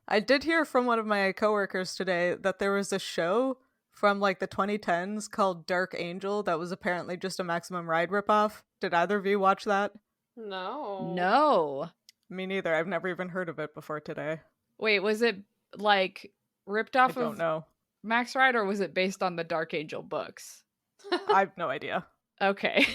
I did hear from one of my coworkers today that there was a show from like the 2010s called Dark Angel that was apparently just a Maximum Ride ripoff. Did either of you watch that? No. No. Me neither. I've never even heard of it before today. Wait, was it like ripped I off don't of know. Max Ride, or was it based on the Dark Angel books? I have no idea. Okay.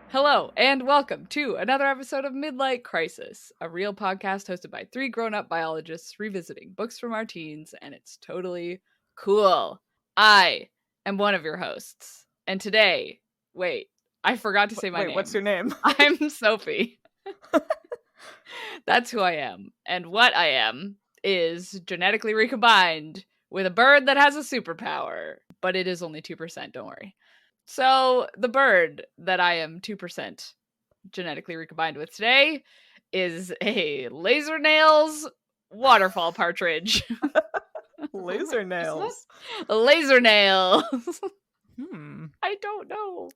Hello, and welcome to another episode of Midlight Crisis, a real podcast hosted by three grown-up biologists revisiting books from our teens, and it's totally cool. I am one of your hosts, and today, I forgot to say my name. What's your name? I'm Sophie. That's who I am, and what I am is genetically recombined with a bird that has a superpower, but it is only 2%, don't worry. So, the bird that I am 2% genetically recombined with today is a laser nails waterfall partridge. Laser nails. Laser nails. I don't know.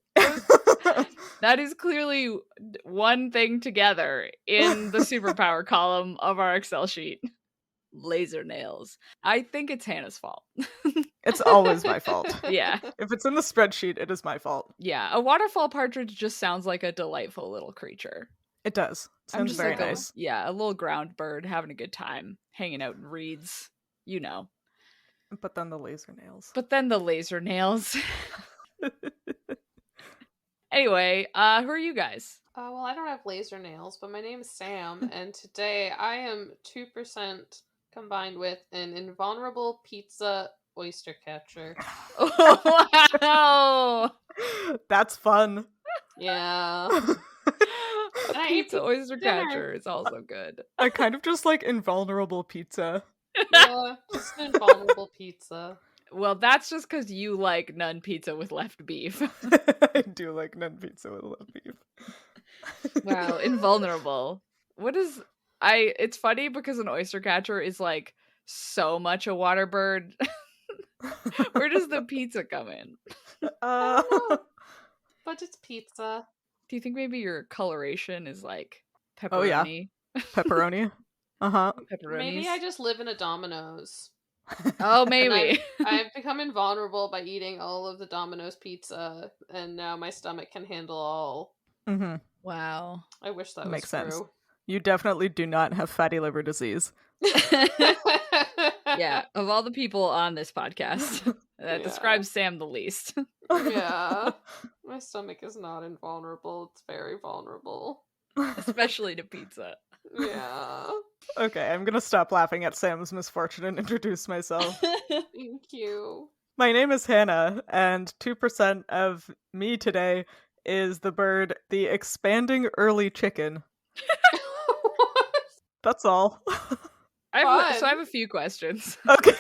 That is clearly one thing together in the superpower column of our Excel sheet. Laser nails. I think it's Hannah's fault. It's always my fault. Yeah. If it's in the spreadsheet, it is my fault. Yeah, a waterfall partridge just sounds like a delightful little creature. It does. Sounds very like nice. A little ground bird having a good time, hanging out in reeds, you know. But then the laser nails. Anyway, who are you guys? Well, I don't have laser nails, but my name is Sam, and today I am 2% combined with an invulnerable pizza oyster catcher. Oh, wow! That's fun. Yeah. And I ate the oyster catcher. It's also good. I kind of just like invulnerable pizza. Yeah, just an invulnerable pizza. Well, that's just because you like nun pizza with left beef. I do like nun pizza with left beef. Wow, invulnerable. It's funny because an oyster catcher is like so much a water bird. Where does the pizza come in? I don't know, but it's pizza. Do you think maybe your coloration is like pepperoni? Oh yeah, pepperoni. Pepperonis. Maybe I just live in a Domino's. Oh, maybe. I've become invulnerable by eating all of the Domino's pizza, and now my stomach can handle all. Mm-hmm. Wow. I wish that makes was true. sense. You definitely do not have fatty liver disease. Yeah, of all the people on this podcast, that describes Sam the least. Yeah. My stomach is not invulnerable. It's very vulnerable. Especially to pizza. Yeah. Okay, I'm gonna stop laughing at Sam's misfortune and introduce myself. Thank you. My name is Hannah, and 2% of me today is the bird, the expanding early chicken. That's all. I have a few questions. Okay,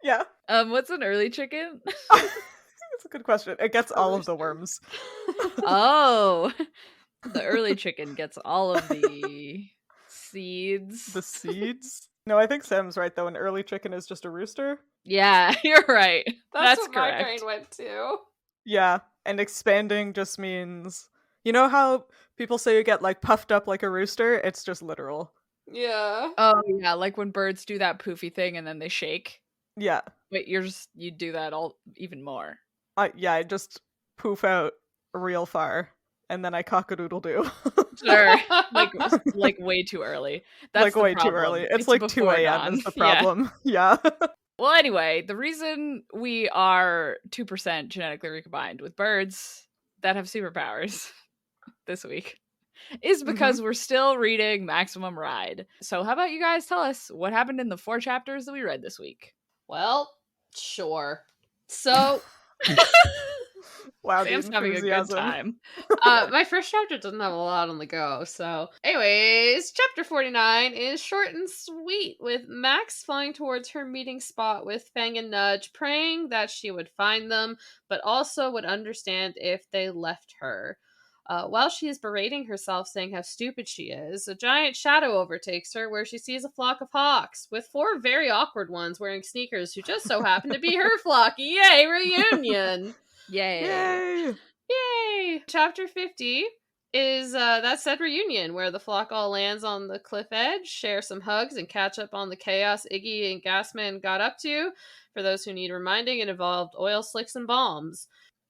yeah. What's an early chicken? That's a good question. It gets all of the worms. Oh, the early chicken gets all of the seeds. The seeds? No, I think Sam's right, though. An early chicken is just a rooster. Yeah, you're right. That's what correct. My brain went to. Yeah, and expanding just means... You know how people say you get, like, puffed up like a rooster? It's just literal. Yeah. Oh, yeah, like when birds do that poofy thing and then they shake. Yeah. Wait, you do that even more. Yeah, I just poof out real far, and then I cock-a-doodle-doo. Sure. like way too early. That's like way too early. It's like 2 a.m. is the Yeah. problem. Yeah. Well, anyway, the reason we are 2% genetically recombined with birds that have superpowers this week is because we're still reading Maximum Ride. So how about you guys tell us what happened in the 4 chapters that we read this week? Well, sure. So... Wow, Sam's having a good time. My first chapter doesn't have a lot on the go, so... Anyways, chapter 49 is short and sweet, with Max flying towards her meeting spot with Fang and Nudge, praying that she would find them, but also would understand if they left her. While she is berating herself, saying how stupid she is, a giant shadow overtakes her where she sees a flock of hawks, with 4 very awkward ones wearing sneakers who just so happen to be her flock. Yay, reunion! Yay. Yay! Yay! Chapter 50 is that said reunion, where the flock all lands on the cliff edge, share some hugs, and catch up on the chaos Iggy and Gasman got up to. For those who need reminding, it involved oil slicks and bombs.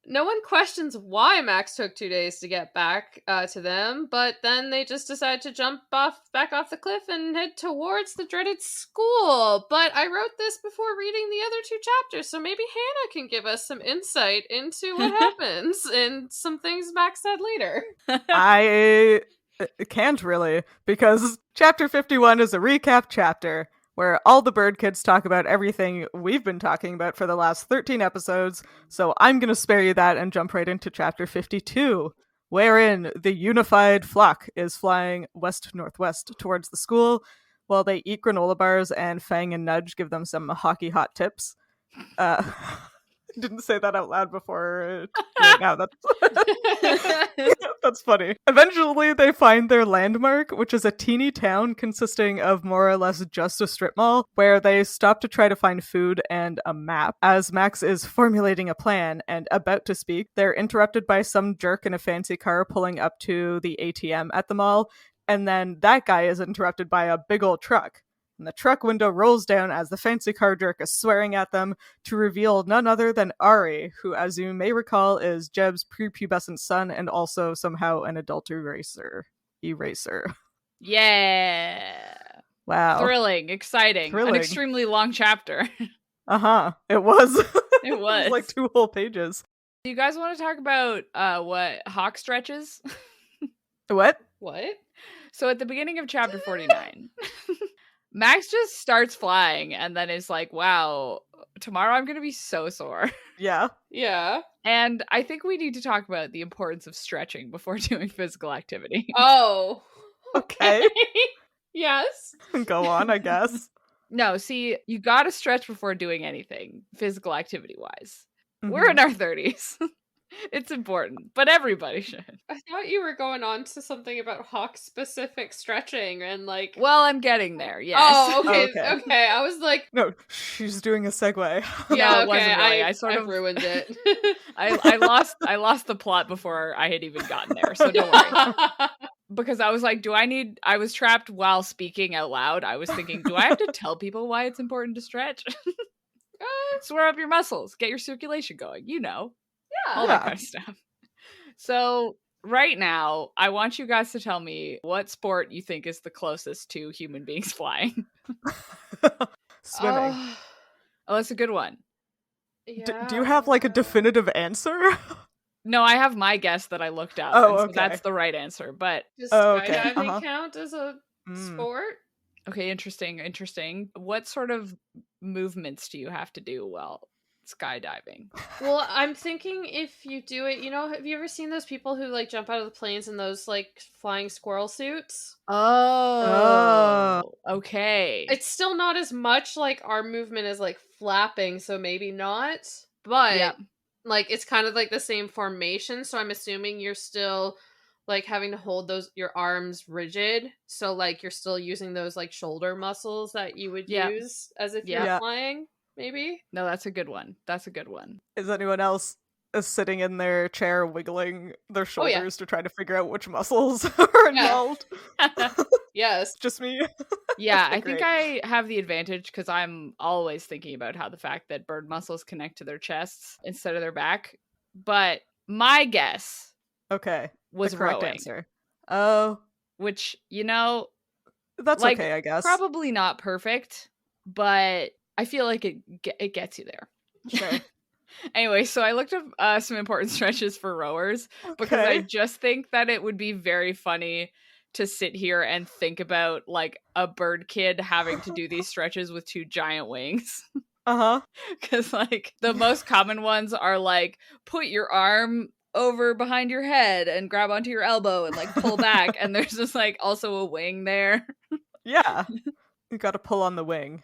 No one questions why Max took 2 days to get back to them, but then they just decide to jump back off the cliff and head towards the dreaded school. But I wrote this before reading the other 2 chapters, so maybe Hannah can give us some insight into what happens and some things Max said later. I can't really, because chapter 51 is a recap chapter where all the bird kids talk about everything we've been talking about for the last 13 episodes, so I'm going to spare you that and jump right into chapter 52, wherein the unified flock is flying west-northwest towards the school while they eat granola bars and Fang and Nudge give them some hockey hot tips. Didn't say that out loud before right now. That's funny. Eventually, they find their landmark, which is a teeny town consisting of more or less just a strip mall, where they stop to try to find food and a map. As Max is formulating a plan and about to speak, they're interrupted by some jerk in a fancy car pulling up to the ATM at the mall, and then that guy is interrupted by a big old truck. And the truck window rolls down as the fancy car jerk is swearing at them to reveal none other than Ari, who, as you may recall, is Jeb's prepubescent son and also somehow an adult eraser. Yeah. Wow. Thrilling, exciting, an extremely long chapter. It was. It was like 2 whole pages. Do you guys want to talk about what hawk stretches? What? So at the beginning of chapter 49, Max just starts flying and then is like, wow, tomorrow I'm going to be so sore. Yeah. Yeah. And I think we need to talk about the importance of stretching before doing physical activity. Oh. Okay. Yes. Go on, I guess. No, see, you got to stretch before doing anything, physical activity-wise. Mm-hmm. We're in our 30s. It's important, but everybody should. I thought you were going on to something about hawk-specific stretching and like... Well, I'm getting there, yes. Oh, okay. I was like... No, she's doing a segue. Yeah, No, okay. it wasn't really. I sort of ruined it. I lost the plot before I had even gotten there, so don't worry. Because I was like, I was trapped while speaking out loud. I was thinking, do I have to tell people why it's important to stretch? Swear up your muscles, get your circulation going, all that kind of stuff. So right now, I want you guys to tell me what sport you think is the closest to human beings flying. Swimming. Oh, that's a good one. Yeah. Do you have like a definitive answer? No, I have my guess that I looked up. Oh, so okay. that's the right answer. But Does okay. skydiving count as a sport? Okay, interesting. What sort of movements do you have to do while skydiving? Well, I'm thinking if you do it, have you ever seen those people who like jump out of the planes in those like flying squirrel suits? Oh. Okay. It's still not as much like our movement as like flapping, so maybe not. But Yep. like it's kind of like the same formation, so I'm assuming you're still like having to hold your arms rigid, so like you're still using those like shoulder muscles that you would use as if you're flying, maybe. No, that's a good one. Is anyone else sitting in their chair wiggling their shoulders to try to figure out which muscles are involved? Yes. Just me? Yeah, I think I have the advantage because I'm always thinking about how the fact that bird muscles connect to their chests instead of their back. But my guess was the correct rowing. answer. Oh. Which, that's like, okay, I guess. Probably not perfect, but I feel like it gets you there. Sure. Anyway, so I looked up some important stretches for rowers because I just think that it would be very funny to sit here and think about like a bird kid having to do these stretches with 2 giant wings. Because like the most common ones are like put your arm over behind your head and grab onto your elbow and like pull back, and there's just like also a wing there. Yeah. You gotta pull on the wing.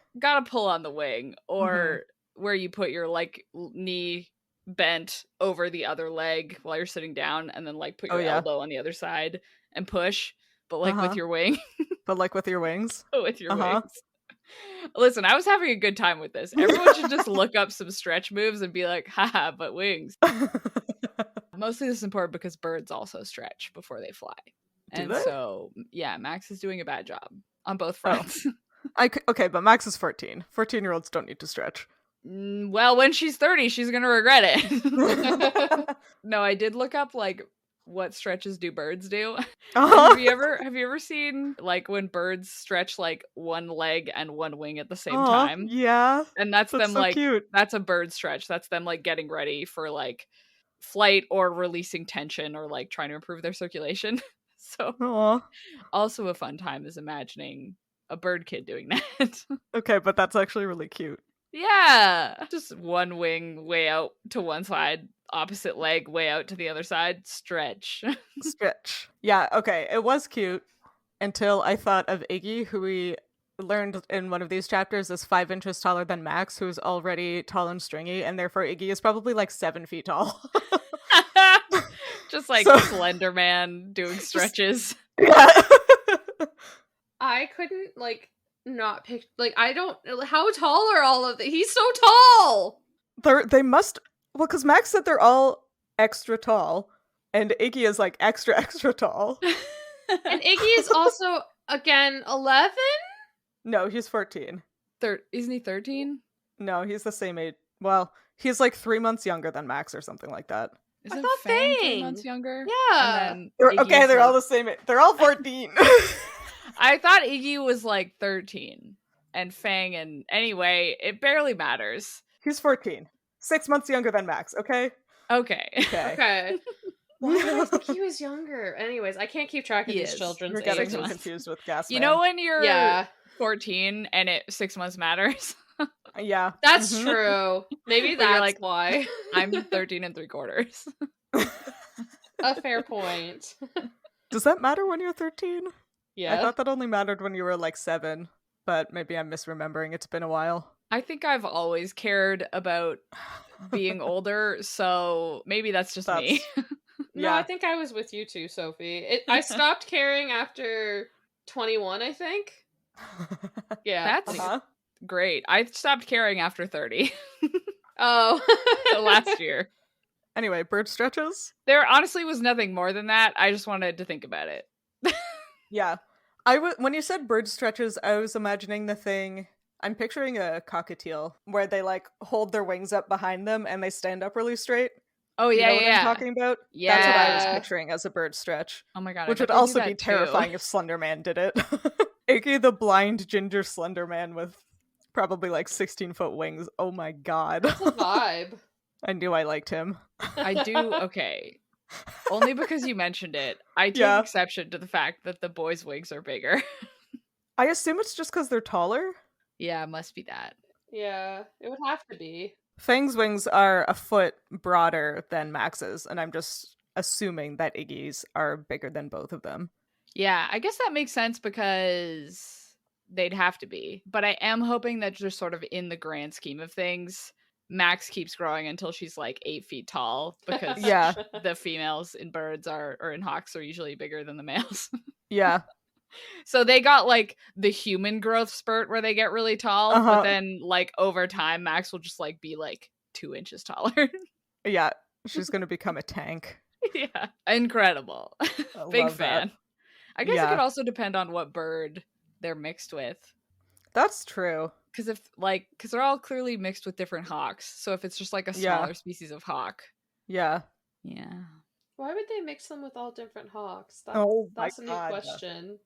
Or where you put your like knee bent over the other leg while you're sitting down, and then like put your elbow on the other side and push, but like with your wing. But like with your wings? With your wings. Listen, I was having a good time with this. Everyone should just look up some stretch moves and be like, haha, but wings. Mostly this is important because birds also stretch before they fly. Do and they? So, yeah, Max is doing a bad job on both fronts. Okay, but Max is 14. 14-year-olds don't need to stretch. Well, when she's 30, she's going to regret it. No, I did look up, like, what stretches do birds do. Have you ever seen, like, when birds stretch, like, one leg and one wing at the same time? Yeah. And that's them, so like, cute. That's a bird stretch. That's them, like, getting ready for, like, flight or releasing tension or, like, trying to improve their circulation. So, also a fun time is imagining a bird kid doing that. Okay, but that's actually really cute. Yeah. Just one wing way out to one side, opposite leg way out to the other side. Stretch. Stretch. Yeah, okay. It was cute until I thought of Iggy, who we learned in one of these chapters is 5 inches taller than Max, who's already tall and stringy, and therefore Iggy is probably like 7 feet tall. Just like Slender Man doing stretches. Yeah. I couldn't like not pick like I don't how tall are all of them? He's so tall. They must because Max said they're all extra tall, and Iggy is like extra tall. And Iggy is also again 11? No, he's 14. Isn't he 13? No, he's the same age. Well, he's like 3 months younger than Max or something like that. Isn't I thought Fang 3 Fang. months younger? Yeah. They're all the same age. They're all 14. I thought Iggy was like 13 and Fang, and anyway, it barely matters. He's 14. 6 months younger than Max, okay? Okay. Why did I think he was younger? Anyways, I can't keep track of these children's You're getting ages. confused with Gasman. You know when you're 14 and 6 months matters? Yeah. That's true. Maybe that's like, why. I'm 13 3/4. A fair point. Does that matter when you're 13? Yeah. I thought that only mattered when you were like 7, but maybe I'm misremembering. It's been a while. I think I've always cared about being older, so maybe that's just me. No, I think I was with you too, Sophie. I stopped caring after 21, I think. Yeah. That's great. I stopped caring after 30. Oh. Last year. Anyway, bird stretches? There honestly was nothing more than that. I just wanted to think about it. Yeah. When you said bird stretches, I was imagining the thing. I'm picturing a cockatiel where they like hold their wings up behind them and they stand up really straight. Oh yeah, you know what I'm talking about? Yeah, that's what I was picturing as a bird stretch. Oh my god, which would also be terrifying if Slender Man did it. Aka the blind ginger Slender Man with probably like 16-foot wings. Oh my god, that's a vibe. I knew I liked him. I do. Okay, only because you mentioned it. I take exception to the fact that the boys' wings are bigger. I assume it's just because they're taller. Yeah, it must be that. Yeah, it would have to be. Fang's wings are a foot broader than Max's, and I'm just assuming that Iggy's are bigger than both of them. Yeah, I guess that makes sense because they'd have to be. But I am hoping that just sort of in the grand scheme of things, Max keeps growing until she's like 8 feet tall because the females in birds or in hawks are usually bigger than the males. Yeah. So they got like the human growth spurt where they get really tall, but then like over time, Max will just like be like 2 inches taller. Yeah, she's gonna become a tank. Yeah, incredible. Big fan. That. I guess it could also depend on what bird they're mixed with. That's true. Because they're all clearly mixed with different hawks. So if it's just like a smaller species of hawk. Yeah. Yeah. Why would they mix them with all different hawks? That's a new question.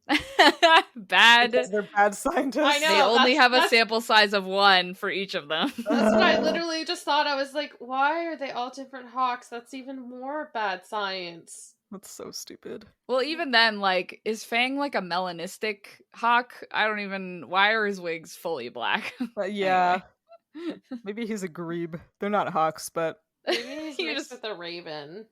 Bad. Because they're bad scientists. I know. They only have a sample size of 1 for each of them. That's what I literally just thought. I was like, why are they all different hawks? That's even more bad science. That's so stupid. Well, even then, like, is Fang like a melanistic hawk? Why are his wings fully black? Yeah. Anyway. Maybe he's a grebe. They're not hawks, but... Maybe he's mixed with a raven.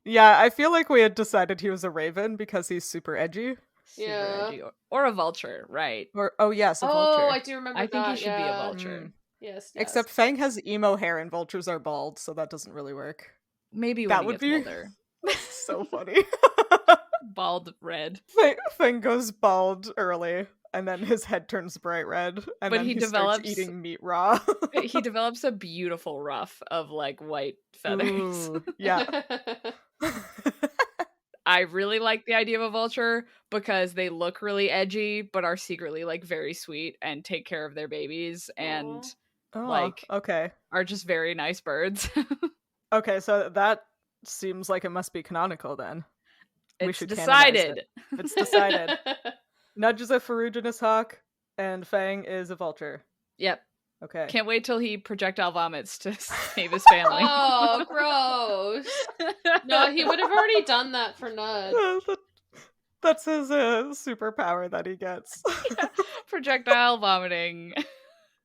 Yeah, I feel like we had decided he was a raven because he's super edgy. Super edgy. Or a vulture, right? Or a vulture. Oh, I do remember that. I think he should be a vulture. Yes. Except Fang has emo hair and vultures are bald, so that doesn't really work. Maybe when That he would gets be older. so funny. Bald red. Fang goes bald early, and then his head turns bright red, and But then he he develops- starts eating meat raw. He develops a beautiful ruff of like white feathers. Ooh, yeah. I really like the idea of a vulture because they look really edgy, but are secretly like very sweet and take care of their babies and Aw. like okay. are just very nice birds. Okay, so that seems like it must be canonical then. We It's should canonize decided. it. It's decided. Nudge is a ferruginous hawk, and Fang is a vulture. Yep. Okay. Can't wait till he projectile vomits to save his family. Oh, gross. No, he would have already done that for Nudge. That's his superpower that he gets. Yeah. Projectile vomiting.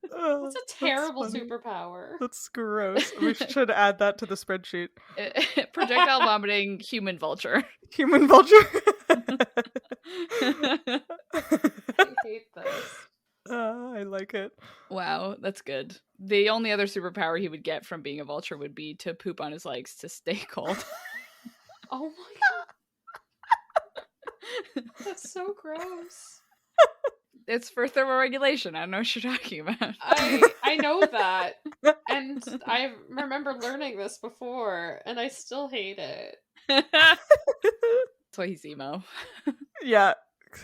That's a terrible funny. superpower. That's gross. We should add that to the spreadsheet. Projectile vomiting human vulture. Human vulture. I hate this. I like it. Wow, that's good. The only other superpower he would get from being a vulture would be to poop on his legs to stay cold. Oh my god. That's so gross. It's for thermoregulation. I don't know what you're talking about. I know that. And I remember learning this before, and I still hate it. That's why he's emo. Yeah.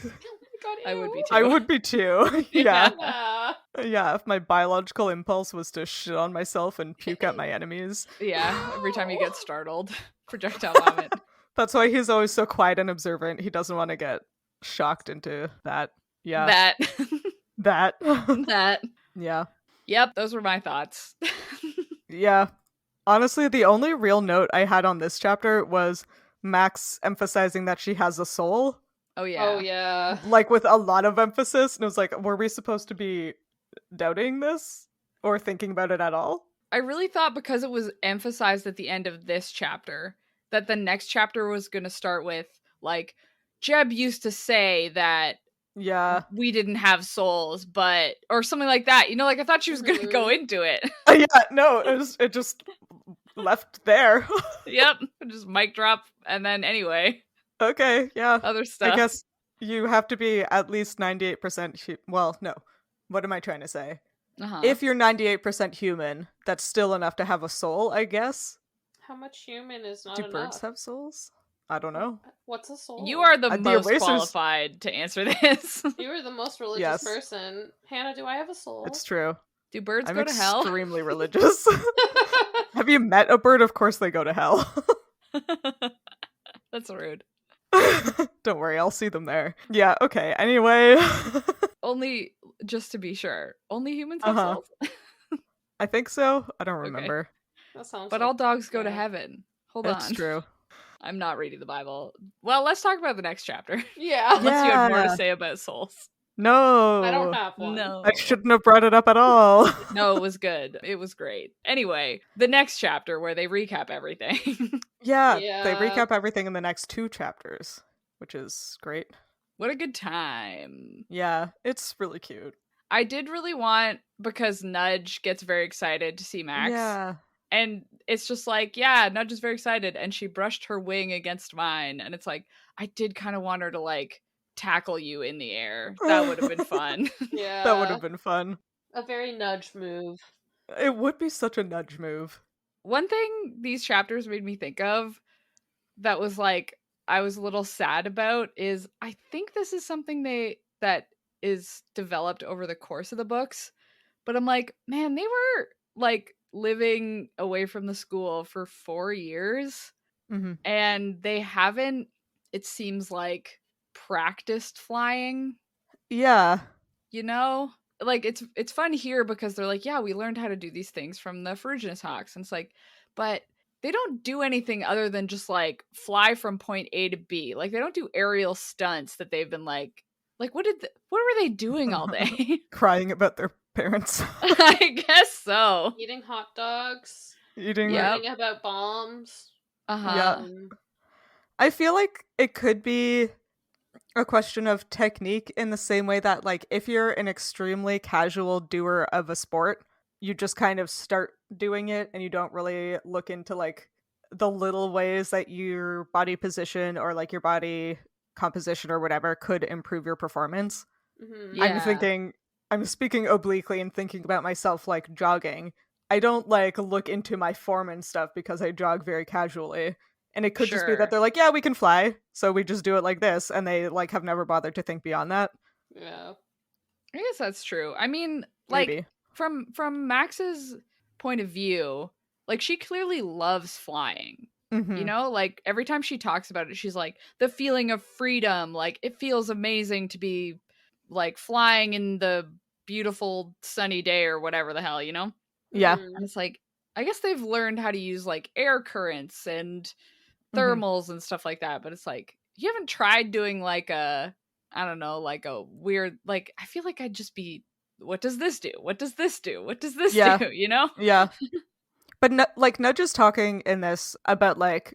Oh my god, I would ew. be too. I would be too. Yeah. Yeah. Yeah, if my biological impulse was to shit on myself and puke at my enemies. Yeah, every time he gets startled. Projectile vomit. That's why he's always so quiet and observant. He doesn't want to get shocked into that. Yeah. That. That. That. Yeah. Yep, those were my thoughts. Yeah. Honestly, the only real note I had on this chapter was Max emphasizing that she has a soul. Oh yeah. Oh yeah. Like with a lot of emphasis. And it was like, were we supposed to be doubting this? Or thinking about it at all? I really thought because it was emphasized at the end of this chapter that the next chapter was going to start with, like, Jeb used to say that Yeah. we didn't have souls, but, or something like that. You know, like, I thought she was going to go into it. Yeah, no, it just left there. Yep. Just mic drop. And then anyway, Okay, yeah. other stuff. I guess you have to be at least 98% well, no. What am I trying to say? Uh-huh. If you're 98% human, that's still enough to have a soul, I guess. How much human is not Do enough? birds have souls? I don't know. What's a soul? You are the The most erasers- qualified to answer this. You are the most religious Yes. person. Hannah, do I have a soul? It's true. Do birds I'm go to hell? extremely religious. Have you met a bird? Of course they go to hell. That's rude. Don't worry, I'll see them there. Yeah, okay. Anyway. Only, just to be sure, only humans have Uh-huh. souls. I think so. I don't Okay. remember. That sounds But like- all dogs go to yeah. heaven. Hold It's on. true. I'm not reading the Bible. Well, let's talk about the next chapter. Yeah. Unless you had more Yeah. to say about souls. No. I don't have one. No. I shouldn't have brought it up at all. No, it was good. It was great. Anyway, the next chapter where they recap everything. Yeah, they Yeah. recap everything in the next 2 chapters, which is great. What a good time. Yeah, it's really cute. I did really want, because Nudge gets very excited to see Max. Yeah. And it's just like, yeah, Nudge is very excited. And she brushed her wing against mine. And it's like, I did kind of want her to like tackle you in the air. That would have been fun. Yeah. That would have been fun. a very Nudge move. It would be such a Nudge move. One thing these chapters made me think of that was like, I was a little sad about is I think this is something that is developed over the course of the books. But I'm like, man, they were like living away from the school for 4 years. Mm-hmm. And they haven't, it seems like, practiced flying, Yeah. you know? Like it's fun here because they're like, yeah, we learned how to do these things from the Ferruginous Hawks. And it's like, but they don't do anything other than just like fly from point A to B. Like they don't do aerial stunts that they've been like what were they doing all day? Crying about their parents. I guess so. Eating hot dogs. Eating. Yeah. Learning about bombs. Uh-huh. Yeah. I feel like it could be a question of technique in the same way that, like, if you're an extremely casual doer of a sport, you just kind of start doing it and you don't really look into like the little ways that your body position or like your body composition or whatever could improve your performance. Yeah. I'm speaking obliquely and thinking about myself like jogging. I don't like look into my form and stuff because I jog very casually. And it could just be that Sure. they're like, yeah, we can fly, so we just do it like this, and they like have never bothered to think beyond that. Yeah. I guess that's true. I mean, like Maybe. from Max's point of view, like she clearly loves flying. You Mm-hmm. know, like every time she talks about it, she's like the feeling of freedom, like it feels amazing to be like flying in the beautiful sunny day or whatever the hell, you know? Yeah. And it's like I guess they've learned how to use like air currents and Mm-hmm. thermals and stuff like that, but it's like you haven't tried doing like a I don't know, like a weird like I feel like I'd just be what does this do? What does this do? What does this Yeah. do? You know? Yeah. But like Nudge is talking in this about like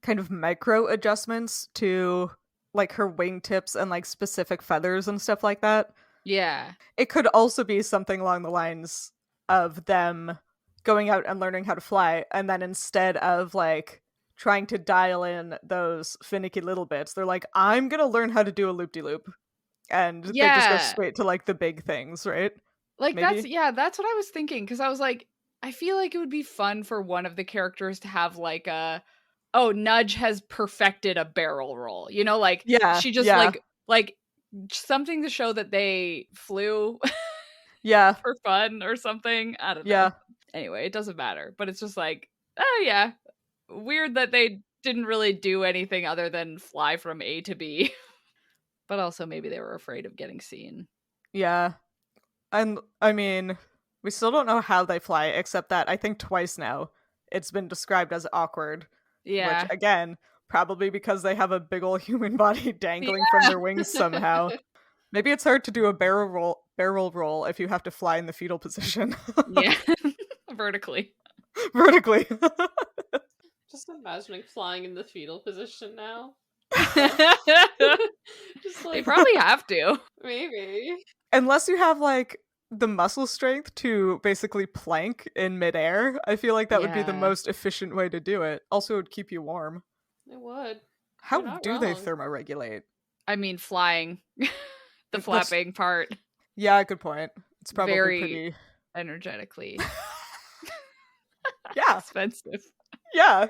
kind of micro adjustments to like her wingtips and like specific feathers and stuff like that. Yeah. It could also be something along the lines of them going out and learning how to fly, and then instead of like trying to dial in those finicky little bits, they're like, I'm gonna learn how to do a loop-de-loop. And they just go Yeah. straight to like the big things, right? Like Maybe? that's what I was thinking cuz I was like I feel like it would be fun for one of the characters to have like a oh, Nudge has perfected a barrel roll. You know, like Yeah, she just yeah, like something to show that they flew yeah, for fun or something. I don't know. yeah. Anyway, it doesn't matter. But it's just like, oh yeah, weird that they didn't really do anything other than fly from A to B. But also maybe they were afraid of getting seen. Yeah. And I mean, we still don't know how they fly, except that I think twice now it's been described as awkward, which Yeah. again, probably because they have a big old human body dangling from their wings somehow. Maybe it's hard to do a barrel roll if you have to fly in the fetal position. Yeah. Vertically. Vertically. Just imagining flying in the fetal position now. They Just like probably have to. maybe. Unless you have like the muscle strength to basically plank in midair, I feel like that would be the Yeah. most efficient way to do it. Also, it would keep you warm. It would. How You're not do they wrong. thermoregulate? I mean, flying. The That's- flapping part. Yeah, good point. It's probably Very pretty. energetically Yeah, expensive. yeah.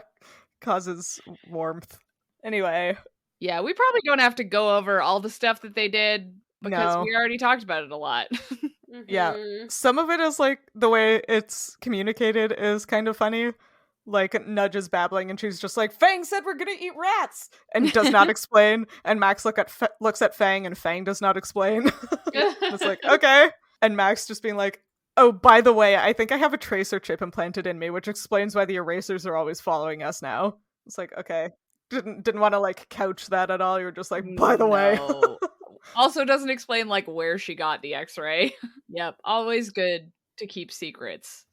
Causes warmth. Anyway, Yeah, we probably don't have to go over all the stuff that they did because No. we already talked about it a lot. yeah. Mhm. Some of it is like the way it's communicated is kind of funny. Like Nudge is babbling and she's just like, Fang said we're gonna eat rats, and does not explain. And Max looks at Fang and Fang does not explain. It's like, okay. And Max just being like, oh, by the way, I think I have a tracer chip implanted in me, which explains why the erasers are always following us now. It's like, okay. Didn't want to like couch that at all. You were just like, by the way. No. Also doesn't explain like where she got the x-ray. Yep, always good to keep secrets.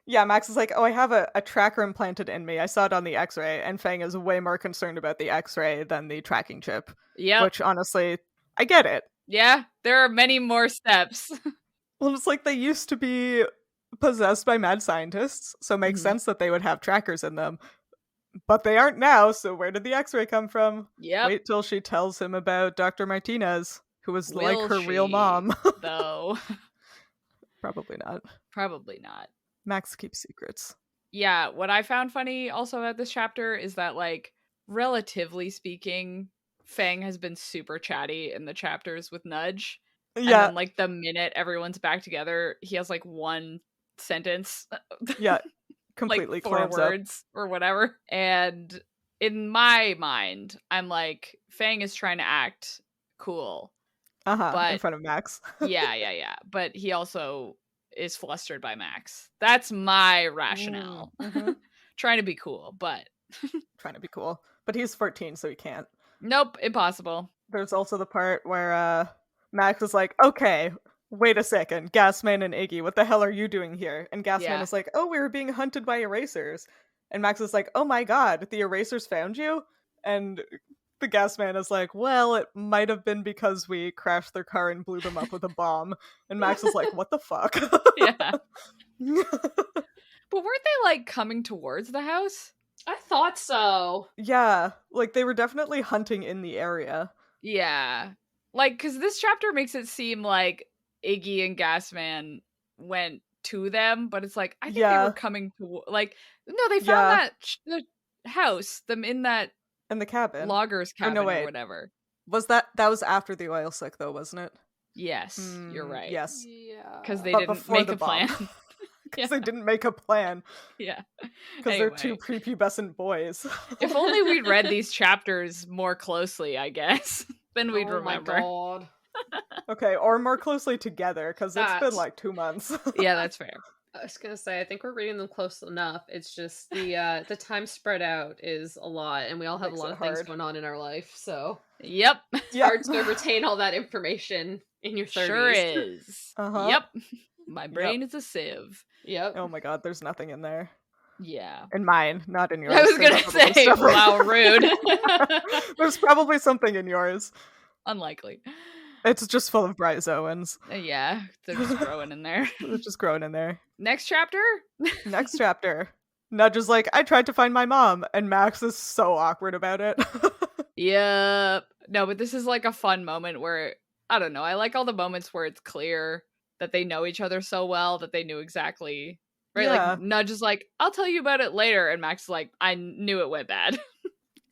Yeah, Max is like, oh, I have a tracker implanted in me. I saw it on the x-ray. And Fang is way more concerned about the x-ray than the tracking chip. Yep. Which, honestly, I get it. Yeah, there are many more steps. Well, it's like they used to be possessed by mad scientists, so it makes Mhm. sense that they would have trackers in them. But they aren't now, so where did the x-ray come from? Yep. Wait till she tells him about Dr. Martinez, who was like Will her real she, mom. though. Probably not. Probably not. Max keeps secrets. Yeah, what I found funny also about this chapter is that, like, relatively speaking, Fang has been super chatty in the chapters with Nudge. And Yeah, then, like, the minute everyone's back together, he has, like, one sentence. yeah. Like, Completely 4 clams up. words or whatever. And in my mind, I'm like, Fang is trying to act cool. In But front of Max. yeah. But he also is flustered by Max. That's my rationale. Mhm. Trying to be cool, but Trying to be cool. But he's 14, so he can't. nope, impossible. There's also the part where Max is like, okay, wait a second, Gasman and Iggy, what the hell are you doing here? And Gasman Yeah. is like, oh, we were being hunted by erasers. And Max is like, oh my god, the erasers found you? And the gas man is like, well, it might have been because we crashed their car and blew them up with a bomb. And Max is like, what the fuck? Yeah. But weren't they like coming towards the house? I thought so. Yeah, like they were definitely hunting in the area. Yeah. Like, because this chapter makes it seem like Iggy and Gasman went to them, but it's like, I think they Yeah. were coming to, like, no, they found the house, them in that In the cabin. logger's cabin or whatever. Was that was after the oil slick though, wasn't it? Yes, you're right. Yes. Yeah. Because they But didn't before make the a plan. bomb. Because they didn't make a plan. Yeah. Because they're two prepubescent boys. If only we'd read these chapters more closely, I guess, then we'd remember. Oh my god. Okay, or more closely together, because it's been like 2 months. Yeah, that's fair. I was gonna say, I think we're reading them close enough. It's just the time spread out is a lot, and we all have a lot of things going on in our life, so Yep. it's hard to retain all that information in your 30s. Sure is. Uh-huh. Yep. My brain is a sieve. Yep. Oh my god, there's nothing in there. Yeah. In mine, not in yours. I was gonna say, wow, rude. There's probably something in yours. Unlikely. It's just full of bryozoans. Yeah, they're just growing in there. They're just growing in there. Next chapter? Next chapter. Nudge is like, I tried to find my mom, and Max is so awkward about it. Yep. No, but this is like a fun moment where, I don't know, I like all the moments where it's clear that they know each other so well that they knew exactly, right? Yeah. Like, Nudge is like, I'll tell you about it later, and Max is like, I knew it went bad.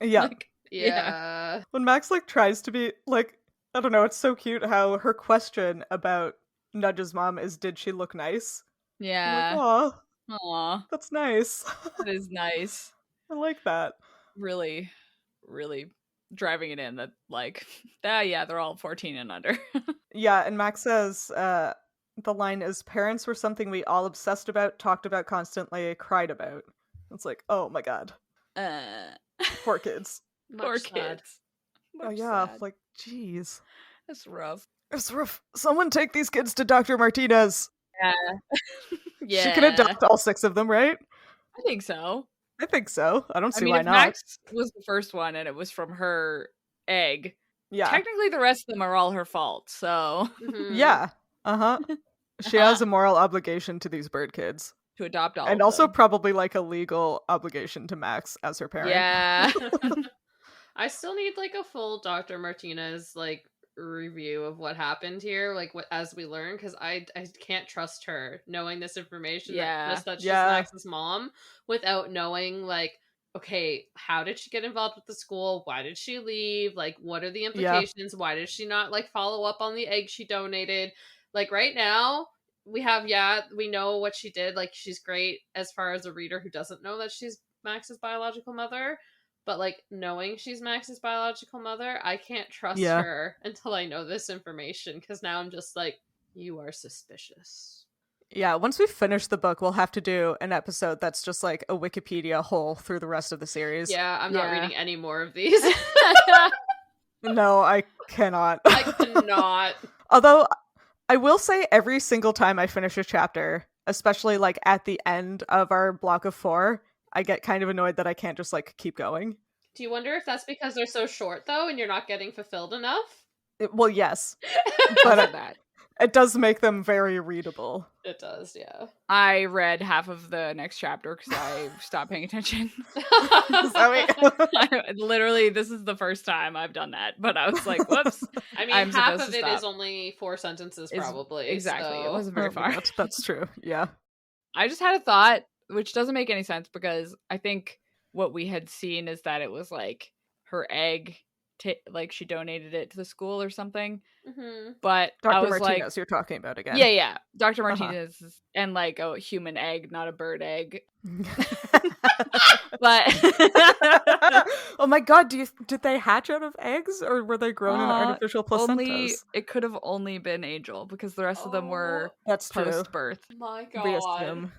Yeah. Like, yeah. When Max, like, tries to be, like, I don't know, it's so cute how her question about Nudge's mom is, did she look nice? Yeah. Like, aw, Aw. that's nice. That is nice. I like that. Really, really driving it in that, like, yeah, they're all 14 and under. Yeah, and Max says, the line is, parents were something we all obsessed about, talked about constantly, cried about. It's like, oh my god. Poor kids. Poor Much sad. kids. Oh Much yeah, sad. like, jeez. That's rough. It's rough. Someone take these kids to Dr. Martinez. Yeah. Yeah. She can adopt all 6 of them, right? I think so. I think so. I don't see I mean, why if not. Max was the first one and it was from her egg, Yeah. technically the rest of them are all her fault, so Mhm. Yeah. Uh-huh. She has a moral obligation to these bird kids. to adopt all And of also them. probably like a legal obligation to Max as her parent. Yeah. I still need like a full Dr. Martinez like review of what happened here, like what as we learn, because I can't trust her knowing this information. Yeah. That she's Yeah. Max's mom without knowing like, okay, how did she get involved with the school? Why did she leave? Like, what are the implications? Why did she not like follow up on the egg she donated? Like right now, we know what she did. Like she's great as far as a reader who doesn't know that she's Max's biological mother. But, like, knowing she's Max's biological mother, I can't trust her until I know this information, because now I'm just like, you are suspicious. Yeah, once we finish the book, we'll have to do an episode that's just like a Wikipedia hole through the rest of the series. Yeah, I'm not reading any more of these. No, I cannot. I cannot. Although, I will say every single time I finish a chapter, especially, like, at the end of our block of 4, I get kind of annoyed that I can't just, like, keep going. Do you wonder if that's because they're so short, though, and you're not getting fulfilled enough? Well, yes. But that. it does make them very readable. It does, yeah. I read half of the next chapter because I stopped paying attention. Sorry. Literally, this is the first time I've done that, but I was like, whoops. I mean, I'm half supposed of to it stop. is only 4 sentences, It's- probably. Exactly. So. It wasn't very far. That's true. Yeah. I just had a thought, which doesn't make any sense because I think what we had seen is that it was like her egg, like she donated it to the school or something. Mhm. But Dr. I was Martinez, like, you're talking about again. yeah, Dr. Martinez and like a human egg, not a bird egg. But oh my god, did they hatch out of eggs or were they grown in artificial placentas? it could have only been Angel because the rest of them were That's true. post-birth. My We god. assume.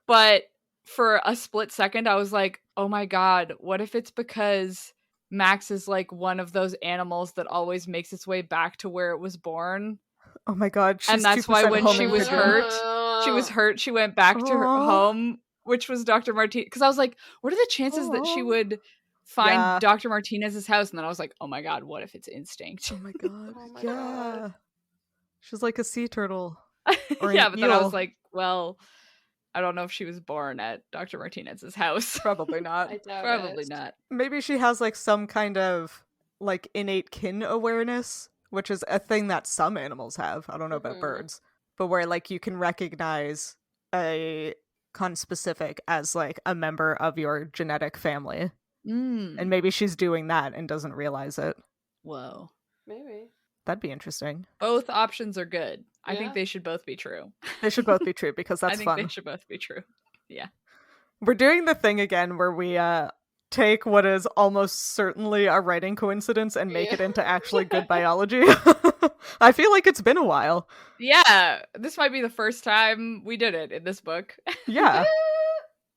But for a split second, I was like, oh my god, what if it's because Max is like one of those animals that always makes its way back to where it was born? Oh my god, she's And that's why 2% when she was homing hurt, she went back to her home, which was Dr. Martinez. Because I was like, what are the chances that she would find Yeah. Dr. Martinez's house, and then I was like, oh my god, what if it's instinct? Oh my god. Oh my yeah. God. She's like a sea turtle. Or yeah, an but then I was eel. like, well, I don't know if she was born at Dr. Martinez's house. Probably not. I doubt Probably it. not. Maybe she has like some kind of like innate kin awareness, which is a thing that some animals have. I don't know about Mhm. birds, but where like you can recognize a conspecific as like a member of your genetic family. And maybe she's doing that and doesn't realize it. Whoa. Maybe. That'd be interesting. Both options are good. I Yeah. think they should both be true. They should both be true because that's I think fun. they should both be true. Yeah. We're doing the thing again where we take what is almost certainly a writing coincidence and make Yeah. it into actually good biology. I feel like it's been a while. Yeah, this might be the first time we did it in this book. Yeah.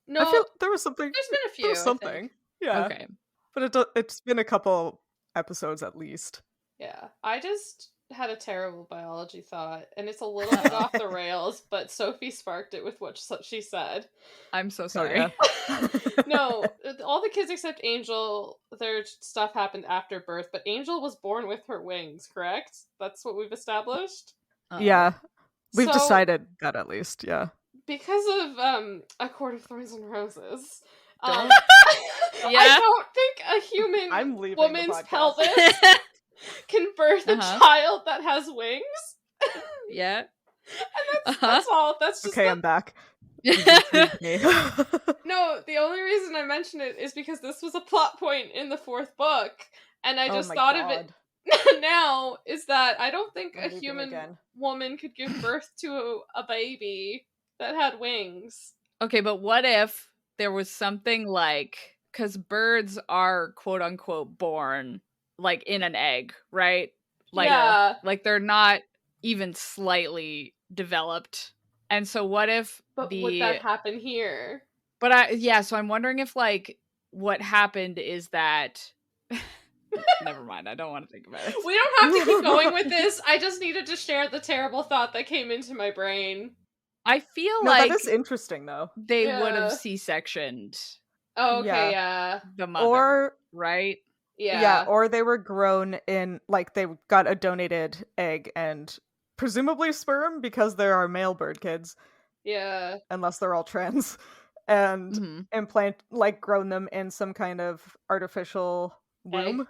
No, I feel there was something. there's been a few. There was I something. think. Yeah. Okay. But it's been a couple episodes at least. Yeah, I just had a terrible biology thought, and it's a little bit off the rails, but Sophie sparked it with what she said. I'm so Oh, sorry. yeah. No, all the kids except Angel, their stuff happened after birth, but Angel was born with her wings, correct? That's what we've established? Uh-oh. Yeah. We've So, decided that at least, yeah. because of A Court of Thorns and Roses, Don't- Yeah. I don't think a human I'm leaving the woman's podcast. pelvis can birth a Uh-huh. child that has wings. Yeah. And that's all. That's just Okay, the- I'm back. You've intrigued me. No, the only reason I mention it is because this was a plot point in the fourth book, and I Oh just my thought of God. it now. Is that I don't think I'm a leaving human again. woman could give birth to a baby that had wings. Okay, but what if there was something like, because birds are quote unquote born like in an egg, right? Like, yeah, like they're not even slightly developed. And so what if but would that happen here? so I'm wondering if like what happened is that never mind, I don't want to think about it. We don't have to keep going with this. I just needed to share the terrible thought that came into my brain. I feel No, like that is interesting though. they would Yeah. have C-sectioned Oh, okay, yeah. the mother, Or right? yeah, or they were grown in like they got a donated egg and presumably sperm because there are male bird kids, Yeah. unless they're all trans, and Mhm. grown them in some kind of artificial womb.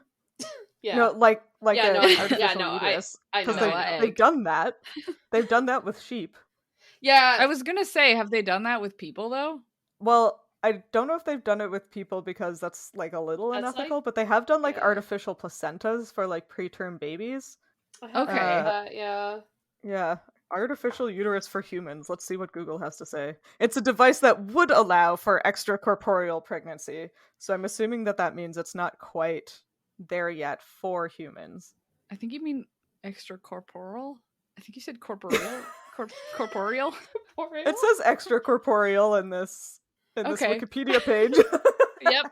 Yeah. No, like Yeah, an no, artificial yeah, no, uterus. I know. Because egg. they've done that. They've done that with sheep. Yeah. I was gonna say, have they done that with people though? Well, I don't know if they've done it with people because that's like a little That's, like- unethical, but they have done like yeah. artificial placentas for like preterm babies. I have Okay. heard that, yeah. Yeah, artificial uterus for humans. Let's see what Google has to say. It's a device that would allow for extracorporeal pregnancy. So I'm assuming that means it's not quite there yet for humans. I think you mean extracorporeal. I think you said corporeal. Corporeal. For real? It says extracorporeal in this Okay. Wikipedia page. Yep.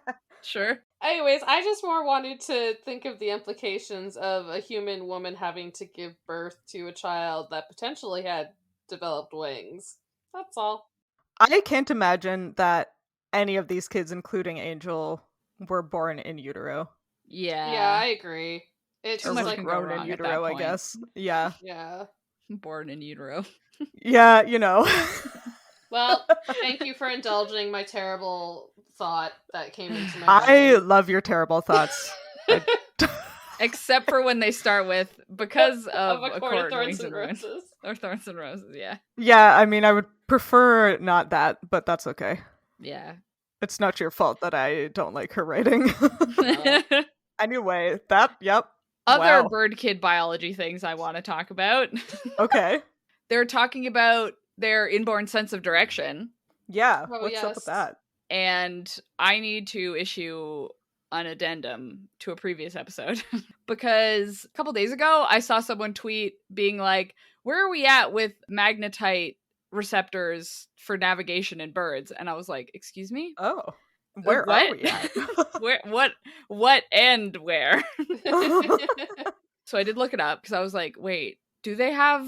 Sure. Anyways, I just more wanted to think of the implications of a human woman having to give birth to a child that potentially had developed wings. That's all. I can't imagine that any of these kids, including Angel, were born in utero. Yeah. Yeah, I agree. It's Too Or just much was like, can go grown wrong in at that utero, I point. guess. Yeah. yeah. Born in utero. Yeah, you know. Well, thank you for indulging my terrible thought that came into my I brain. love your terrible thoughts. Except for when they start with because of A Court of Thorns and Roses. Or Thorns and Roses, yeah. Yeah, I mean, I would prefer not that, but that's okay. Yeah. It's not your fault that I don't like her writing. Anyway, yep. Other Wow. bird kid biology things I want to talk about. Okay. They're talking about their inborn sense of direction, Yeah, Oh, what's up with yes. that? and I need to issue an addendum to a previous episode because a couple days ago I saw someone tweet being like, where are we at with magnetite receptors for navigation in birds? And I was like, excuse me? Oh. Where are what? we at? Where what and where? So I did look it up because I was like, wait, do they have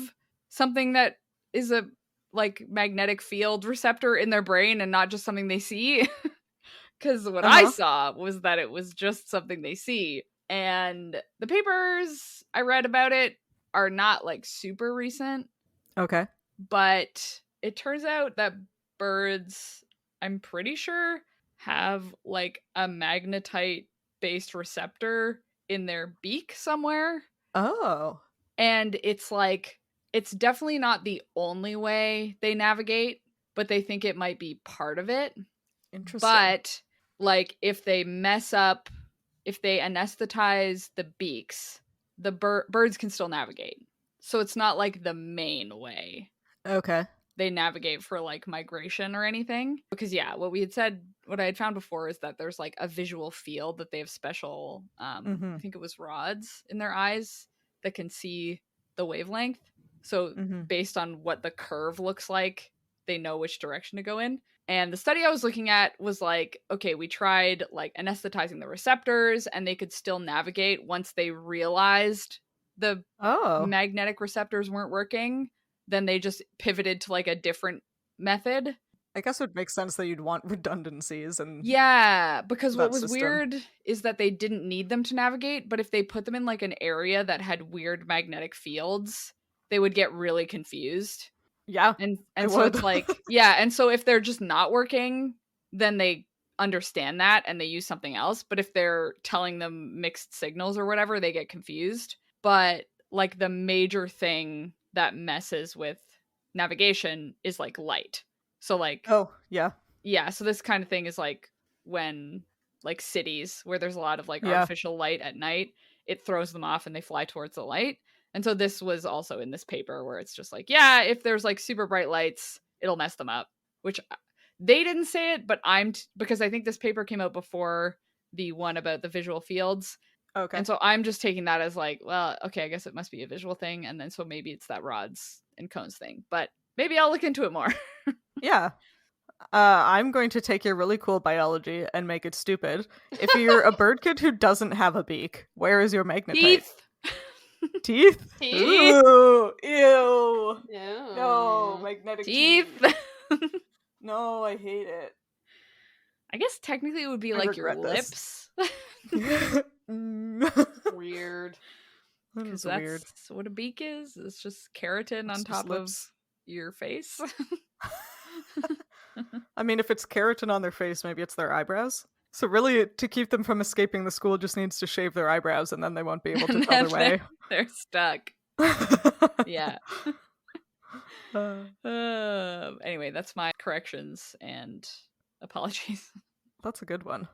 something that is a like magnetic field receptor in their brain and not just something they see? Because what I Uh-huh. saw was that it was just something they see. And the papers I read about it are not like super recent, Okay. but it turns out that birds, I'm pretty sure, have like a magnetite based receptor in their beak somewhere. Oh, And it's like, it's definitely not the only way they navigate, but they think it might be part of it. interesting. But like if they mess up, if they anesthetize the beaks, the birds can still navigate. So it's not like the main way Okay. they navigate for like migration or anything. Because yeah, what we had said, what I had found before is that there's like a visual field that they have special, I think it was rods in their eyes that can see the wavelength. So based on what the curve looks like, they know which direction to go in. And the study I was looking at was like, okay, we tried like anesthetizing the receptors and they could still navigate once they realized the Oh, magnetic receptors weren't working. Then they just pivoted to like a different method. I guess it would make sense that you'd want redundancies and Yeah, because what that was system. weird is that they didn't need them to navigate, but if they put them in like an area that had weird magnetic fields, they would get really confused. Yeah, And I so would. it's like, yeah, and so if they're just not working, then they understand that and they use something else. But if they're telling them mixed signals or whatever, they get confused. But like the major thing that messes with navigation is like light. So like Oh, yeah. yeah, so this kind of thing is like when like cities where there's a lot of like Yeah. artificial light at night, it throws them off and they fly towards the light. And so this was also in this paper where it's just like, yeah, if there's like super bright lights, it'll mess them up, which they didn't say it, but because I think this paper came out before the one about the visual fields. Okay. And so I'm just taking that as like, well, okay, I guess it must be a visual thing. And then so maybe it's that rods and cones thing, but maybe I'll look into it more. Yeah. I'm going to take your really cool biology and make it stupid. If you're a bird kid who doesn't have a beak, where is your magnetite? Teeth. Teeth? Teeth? Ooh, ew. Yeah. No, magnetic Teeth. No, I hate it. I guess technically it would be I like your regret this. lips. Weird. Because That's weird. that's what a beak is. It's just keratin on It's just top of lips. your face. I mean, if it's keratin on their face, maybe it's their eyebrows. So really, to keep them from escaping the school just needs to shave their eyebrows and then they won't be able to And tell then their way. They're stuck. Yeah. Anyway, that's my corrections and apologies. That's a good one.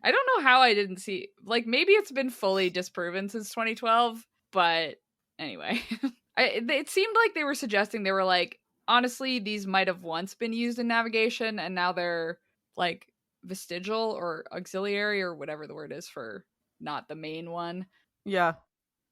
I don't know how I didn't see, like, maybe it's been fully disproven since 2012, but anyway. It seemed like they were suggesting, they were like, honestly, these might have once been used in navigation and now they're like vestigial or auxiliary or whatever the word is for not the main one. Yeah.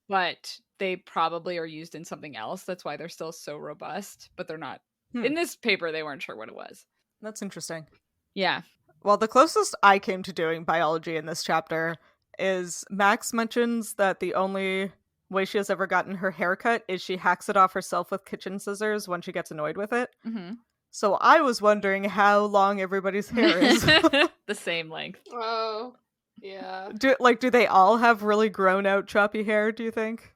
But they probably are used in something else. That's why they're still so robust, but they're not. In this paper, they weren't sure what it was. That's interesting. Yeah. Well, the closest I came to doing biology in this chapter is Max mentions that the only way she has ever gotten her hair cut is she hacks it off herself with kitchen scissors when she gets annoyed with it. Mm-hmm. So I was wondering how long everybody's hair is. The same length. Oh, yeah. Do they all have really grown out choppy hair, do you think?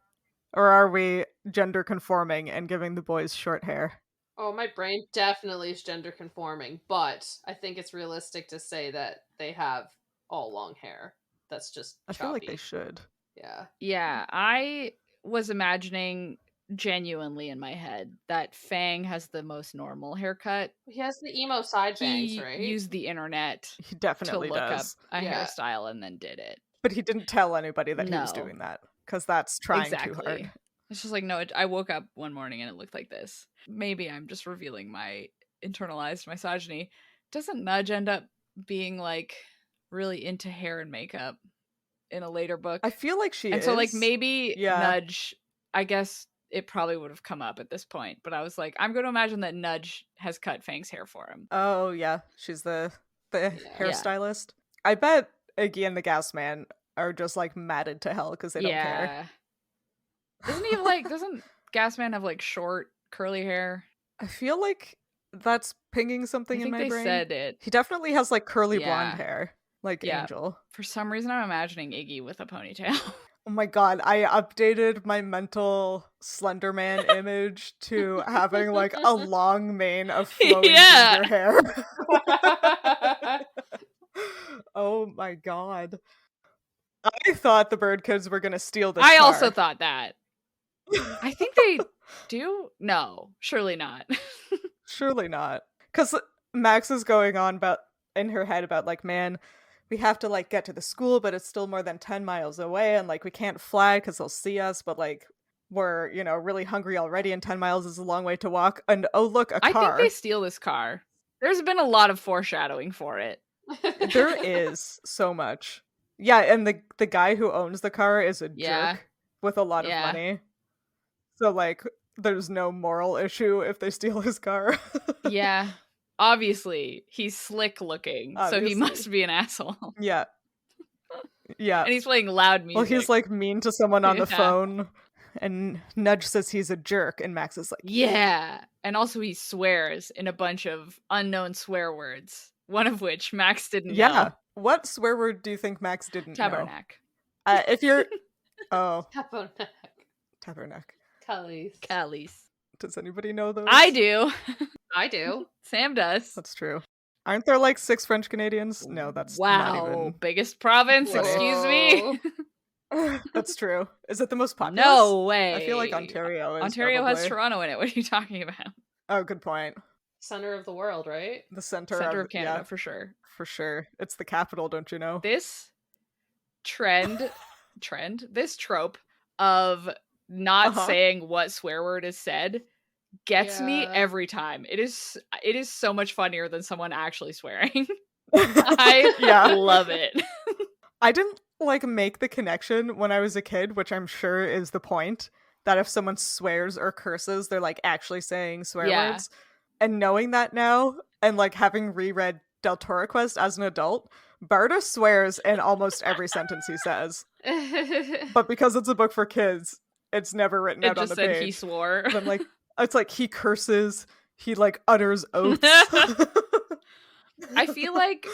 Or are we gender conforming and giving the boys short hair? Oh, my brain definitely is gender conforming, but I think it's realistic to say that they have all long hair. That's just choppy. I feel like they should. Yeah. Yeah, I was imagining genuinely in my head that Fang has the most normal haircut. He has the emo side bangs, He right? used the internet He definitely to look does. up a Yeah. hairstyle and then did it. But he didn't tell anybody that he was No. doing that, because that's trying Exactly. too hard. It's just like, no, I woke up one morning and it looked like this. Maybe I'm just revealing my internalized misogyny. Doesn't Nudge end up being like really into hair and makeup in a later book? I feel like she and is. so like maybe Yeah. Nudge, I guess it probably would have come up at this point, but I was like, I'm going to imagine that Nudge has cut Fang's hair for him. Oh yeah, she's the Yeah. hairstylist. I bet Iggy and the Gas Man are just like matted to hell because they don't care. Doesn't Gasman have like short curly hair? I feel like that's pinging something I in think my they brain. said it. He definitely has like curly blonde Yeah. hair, like Yeah. Angel. For some reason, I'm imagining Iggy with a ponytail. Oh my god, I updated my mental Slender Man image to having like a long mane of flowing Yeah. ginger hair. Oh my god. I thought the bird kids were gonna steal this I car. also thought that. I think they do? No, surely not. Surely not. Because Max is going on about in her head about like, man, we have to like get to the school, but it's still more than 10 miles away, and like we can't fly because they'll see us, but like we're, you know, really hungry already, and 10 miles is a long way to walk. And oh look, a I car. think they steal this car. There's been a lot of foreshadowing for it. There is so much. Yeah, and the guy who owns the car is a jerk with a lot of money. So like there's no moral issue if they steal his car. Yeah. Obviously, he's slick looking, so he must be an asshole. Yeah. Yeah. And he's playing loud music. Well, he's like mean to someone on the phone, and Nudge says he's a jerk, and Max is like, yeah. And also he swears in a bunch of unknown swear words, one of which Max didn't know. What swear word do you think Max didn't Tabernacle. know? If you're... Oh. Tabernacle. Callies. Does anybody know those? I do. I do. Sam does. That's true. Aren't there like 6 French Canadians? No, that's not even... Biggest province, Whoa. excuse me. That's true. Is it the most populous? No way. I feel like Ontario is. Ontario probably. has Toronto in it. What are you talking about? Oh, good point. Center of the world, right? The center of Canada, for sure. For sure. It's the capital, don't you know? This this trope of not saying what swear word is said gets me every time. It is so much funnier than someone actually swearing. I love it. I didn't like make the connection when I was a kid, which I'm sure is the point, that if someone swears or curses, they're like actually saying swear words. And knowing that now, and like having reread Del Toro Quest as an adult, Barda swears in almost every sentence he says. But because it's a book for kids, it's never written out on the page. He swore. But I'm like, it's like he curses, he like utters oaths. I feel like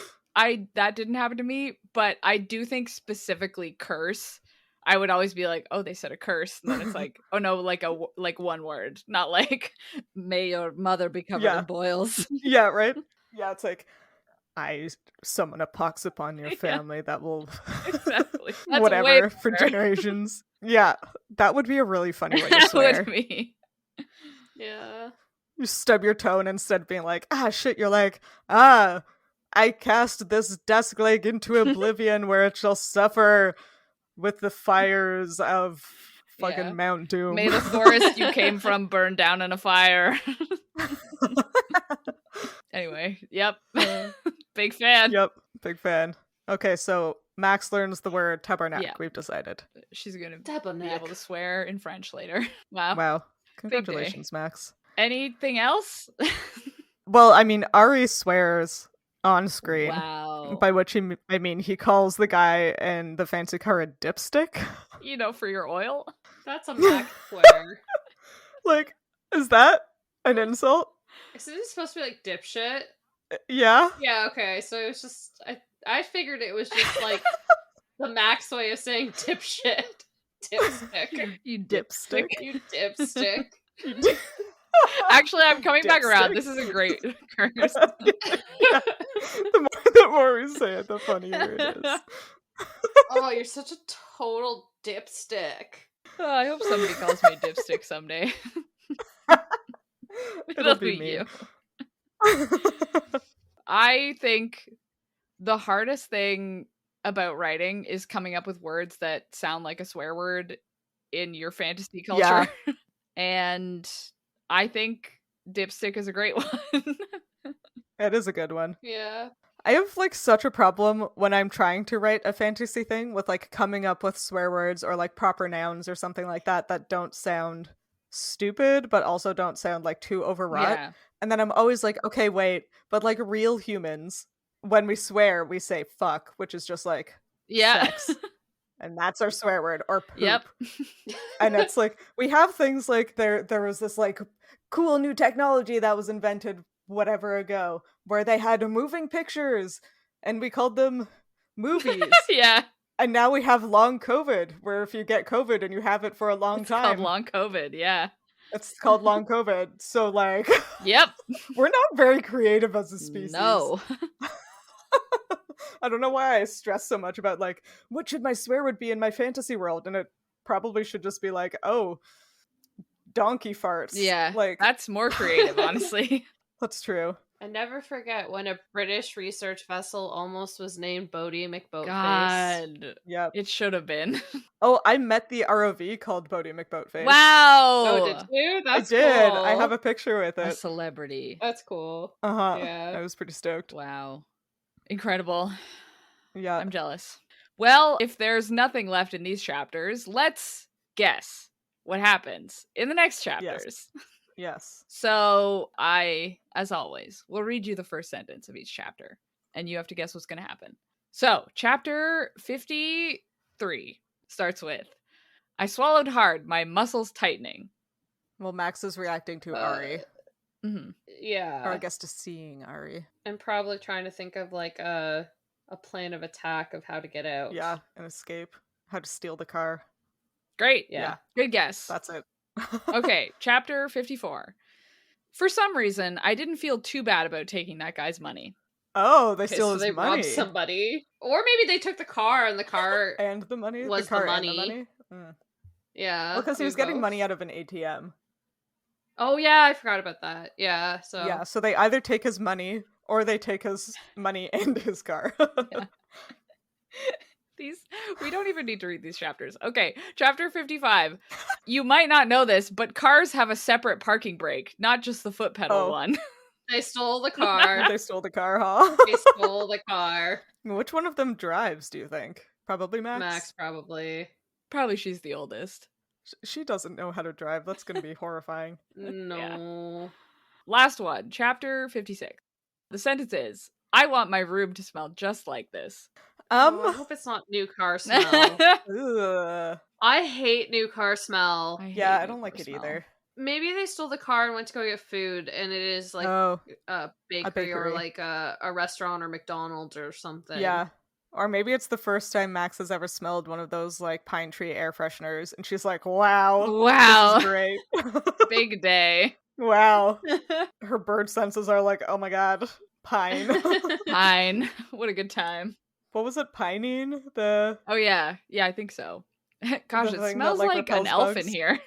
that didn't happen to me, but I do think specifically curse. I would always be like, oh, they said a curse, and then it's like, oh no, like one word, not like may your mother be covered in boils. Yeah, right. Yeah, it's like I summon a pox upon your family that will exactly whatever for generations. Yeah, that would be a really funny way to swear. Would be. Yeah. You stub your toe and instead of being like, ah, shit, you're like, I cast this desk leg into oblivion where it shall suffer with the fires of fucking Mount Doom. May the forest you came from burn down in a fire. Anyway, yep. Big fan. Yep, big fan. Okay, so Max learns the word tabarnak, we've decided. She's gonna be able to swear in French later. Wow. Congratulations, Max. Anything else? Well, I mean, Ari swears on screen. Wow. By which I mean he calls the guy in the fancy car a dipstick. You know, for your oil? That's a Max swear. Like, is that an insult? Is it supposed to be like dipshit? Yeah. Yeah, okay. So it was just I figured it was just like the Max way of saying dipshit. Dipstick. You dipstick. You dipstick. Actually, I'm coming back around. This is a great curse. Yeah. The more we say it, the funnier it is. Oh, you're such a total dipstick. Oh, I hope somebody calls me dipstick someday. It'll be me. You. I think the hardest thing about writing is coming up with words that sound like a swear word in your fantasy culture. Yeah. And I think dipstick is a great one. It is a good one. Yeah. I have like such a problem when I'm trying to write a fantasy thing with like coming up with swear words or like proper nouns or something like that don't sound stupid but also don't sound like too overwrought. Yeah. And then I'm always like, okay, wait, but like real humans, when we swear, we say fuck, which is just like sex. And that's our swear word, or poop. Yep. And it's like, we have things like there was this like cool new technology that was invented whatever ago, where they had moving pictures, and we called them movies. Yeah. And now we have long COVID, where if you get COVID and you have it for a long It's time, called long COVID, yeah. it's called long COVID. So, like, Yep. we're not very creative as a species. No. I don't know why I stress so much about, like, what should my swear word be in my fantasy world? And it probably should just be like, oh, donkey farts. Yeah, like, that's more creative, honestly. that's true. I never forget when a British research vessel almost was named Bodie McBoatface. God. Yep. It should have been. Oh, I met the ROV called Bodie McBoatface. Wow. Oh, did you? That's I did. cool. I have a picture with A it. celebrity. That's cool. Uh-huh. Yeah. I was pretty stoked. Wow. Incredible. Yeah. I'm jealous. Well, if there's nothing left in these chapters, let's guess what happens in the next chapters. Yes. So I, as always, will read you the first sentence of each chapter, and you have to guess what's going to happen. So, chapter 53 starts with, I swallowed hard, my muscles tightening. Well, Max is reacting to Ari. Mm-hmm. Yeah. Or I guess to seeing Ari. I'm probably trying to think of like a plan of attack of how to get out. Yeah, an escape. How to steal the car. Great. Yeah. Good guess. That's it. Okay, chapter 54. For some reason, I didn't feel too bad about taking that guy's money. Oh, they Okay, steal so his they money. robbed somebody. Or maybe they took the car and the car And the money? was the car the and money. the money? Mm. Yeah. Well, because he maybe was getting both. money out of an ATM. Oh yeah, I forgot about that. Yeah, so Yeah, so they either take his money or they take his money and his car. Yeah. We don't even need to read these chapters. Okay, chapter 55. You might not know this, but cars have a separate parking brake, not just the foot pedal Oh. one. they stole the car. They stole the car, huh? They stole the car. Which one of them drives, do you think? Probably Max? Max probably. Probably she's the oldest. She doesn't know how to drive. That's going to be horrifying. No. Last one, chapter 56. The sentence is, I want my room to smell just like this. Oh, I hope it's not new car smell. Ugh. I hate new car smell. Yeah, I don't like it either. Maybe they stole the car and went to go get food, and it is like Oh, a bakery or bakery. like a restaurant or McDonald's or something. yeah. Or maybe it's the first time Max has ever smelled one of those, like, pine tree air fresheners, and she's like, wow. Wow. This is great. Big day. Wow. Her bird senses are like, oh my god, pine. Fine. What a good time. What was it, pinene? The Oh yeah. Yeah, I think so. Gosh, The it thing that, smells like, like an repels elf bugs? in here.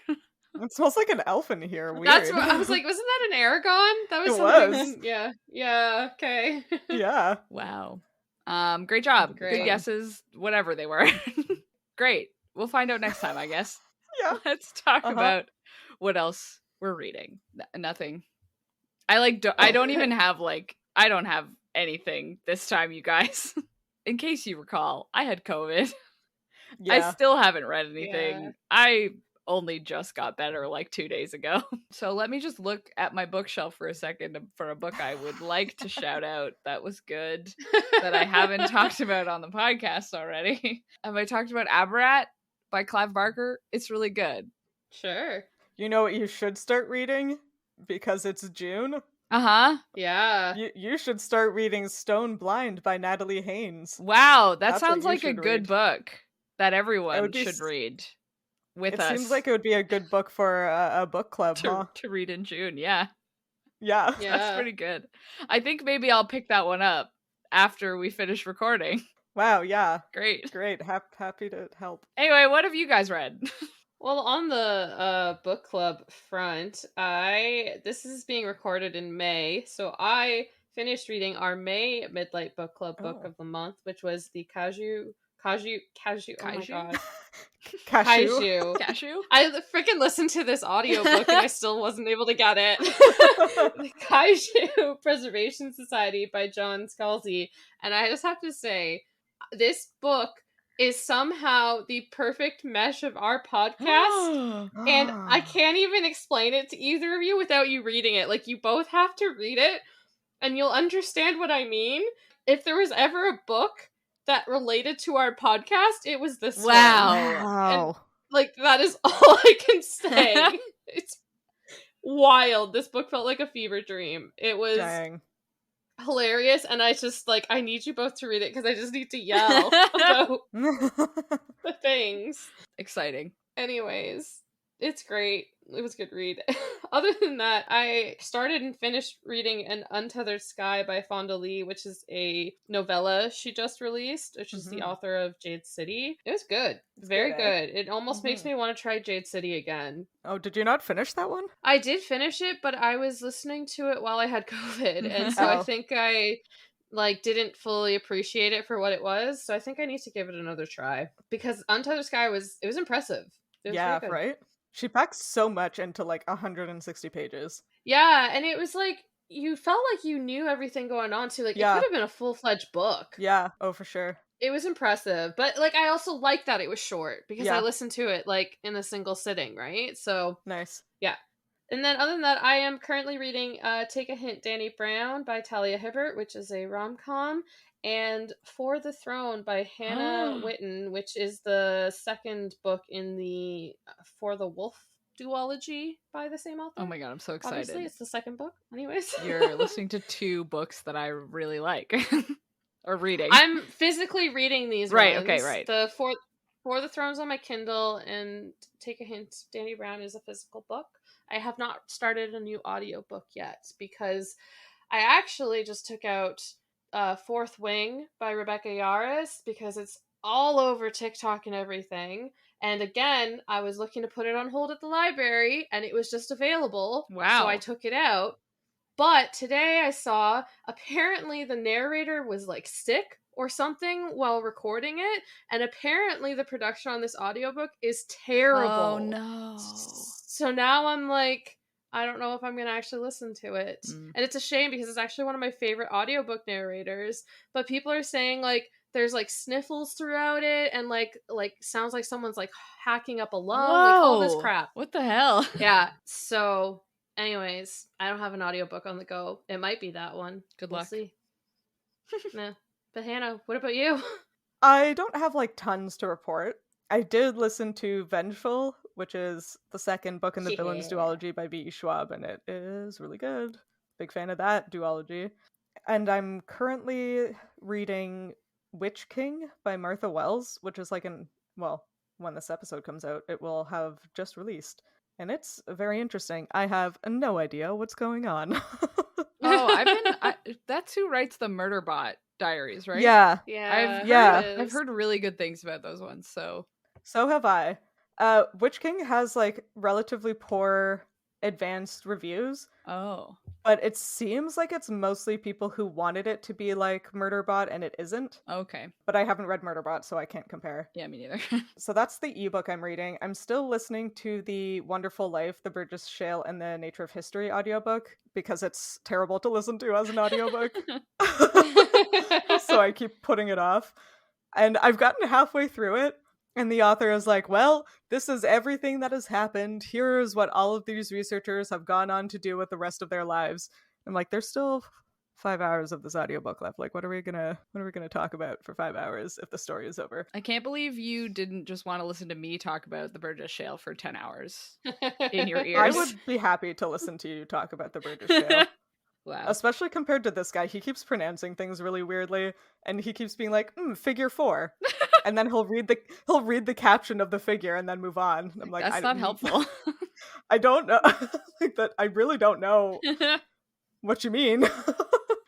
It smells like an elf in here. Weird. That's what I was like. Wasn't that an Aragon? That was It something. was. Yeah. Yeah. Okay. Yeah. Wow. Great job. Great. Good guesses, whatever they were. Great. We'll find out next time, I guess. Yeah. Let's talk Uh-huh. about what else we're reading. Nothing. I don't even have I don't have anything this time, you guys. In case you recall, I had COVID. Yeah. I still haven't read anything. Yeah. I only just got better like 2 days ago. So let me just look at my bookshelf for a second for a book I would like to shout out that was good that I haven't talked about on the podcast already. Have I talked about Aberrat by Clive Barker? It's really good. Sure. You know what you should start reading? Because it's June. Uh-huh. Yeah. You should start reading Stone Blind by Natalie Haynes. Wow, that That's what sounds you like a should good read. book that everyone would be should read with It us. seems like it would be a good book for a book club, huh? to read in June. Yeah. Yeah. Yeah. That's pretty good. I think maybe I'll pick that one up after we finish recording. Wow, yeah. Great. Great. Happy to help. Anyway, what have you guys read? Well, on the book club front, this is being recorded in May, so I finished reading our May Midlight Book Club book Oh. of the month, which was the Cashew. Oh my Kaiju? god, Cashew. Kaiju. Cashew? I freaking listened to this audiobook and I still wasn't able to get it. The Kaiju Preservation Society by John Scalzi. And I just have to say, this book is somehow the perfect mesh of our podcast. And I can't even explain it to either of you without you reading it. Like, you both have to read it, and you'll understand what I mean. If there was ever a book that related to our podcast, it was this one. Wow. Wow. Like, that is all I can say. It's wild. This book felt like a fever dream. It was Dang. hilarious, and I just, like, I need you both to read it, because I just need to yell about the things. Exciting. Anyways, it's great. It was a good read. Other than that, I started and finished reading An Untethered Sky by Fonda Lee, which is a novella she just released, which is the author of Jade City. It was good. Very good. It almost makes me want to try Jade City again. Oh, did you not finish that one? I did finish it, but I was listening to it while I had COVID, and so I think I didn't fully appreciate it for what it was. So I think I need to give it another try, because Untethered Sky was impressive. It was yeah, good. Right? She packs so much into 160 pages. Yeah, and it was you felt like you knew everything going on too. It could have been a full-fledged book. Yeah, oh for sure. It was impressive, but I also liked that it was short, because I listened to it in a single sitting, right? So nice. Yeah. And then other than that, I am currently reading Take a Hint, Danny Brown by Talia Hibbert, which is a rom-com, and For the Throne by Hannah Witten, which is the second book in the For the Wolf duology by the same author. Oh my god, I'm so excited. Obviously, it's the second book. Anyways. You're listening to two books that I really like. Or reading. I'm physically reading these right, ones. okay, right. The For the Throne's on my Kindle, and Take a Hint, Danny Brown is a physical book. I have not started a new audiobook yet, because I actually just took out Fourth Wing by Rebecca Yarros, because it's all over TikTok and everything. And again, I was looking to put it on hold at the library, and it was just available. Wow. So I took it out. But today I saw, apparently the narrator was sick or something while recording it, and apparently the production on this audiobook is terrible. Oh no. So now I'm I don't know if I'm going to actually listen to it. And it's a shame, because it's actually one of my favorite audiobook narrators, but people are saying there's sniffles throughout it, and sounds like someone's hacking up a lung, all this crap. What the hell? Yeah. So anyways, I don't have an audiobook on the go. It might be that one. Good luck. We'll see. Nah. But Hannah, what about you? I don't have tons to report. I did listen to Vengeful, which is the second book in the Villains duology by V.E. Schwab, and it is really good. Big fan of that duology. And I'm currently reading Witch King by Martha Wells, which is when this episode comes out, it will have just released. And it's very interesting. I have no idea what's going on. That's who writes the Murderbot diaries, right? Yeah. I've heard really good things about those ones, so have I. Witch King has relatively poor advanced reviews. Oh. But it seems like it's mostly people who wanted it to be like Murderbot, and it isn't. Okay. But I haven't read Murderbot, so I can't compare. Yeah, me neither. So that's the ebook I'm reading. I'm still listening to the Wonderful Life, The Burgess Shale, and the Nature of History audiobook, because it's terrible to listen to as an audiobook. So I keep putting it off. And I've gotten halfway through it, and the author is like, well, this is everything that has happened. Here's what all of these researchers have gone on to do with the rest of their lives. I'm like, there's still 5 hours of this audiobook left. What are we gonna talk about for 5 hours if the story is over? I can't believe you didn't just want to listen to me talk about the Burgess Shale for 10 hours in your ears. I would be happy to listen to you talk about the Burgess Shale. Wow. Especially compared to this guy. He keeps pronouncing things really weirdly, and he keeps being like, figure 4. And then he'll read the caption of the figure and then move on. I'm like, that's not helpful. I don't know. That I really don't know what you mean.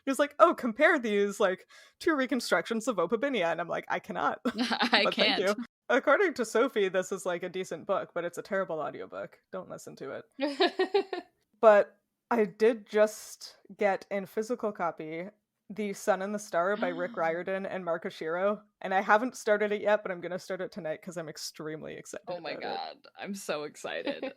He's like, oh, compare these 2 reconstructions of Opabinia, and I'm like, I cannot. I can't. Thank you. According to Sophie, this is a decent book, but it's a terrible audiobook. Don't listen to it. But I did just get in physical copy The Sun and the Star by Rick Riordan and Mark Oshiro, and I haven't started it yet, but I'm going to start it tonight because I'm extremely excited. Oh my god, I'm so excited.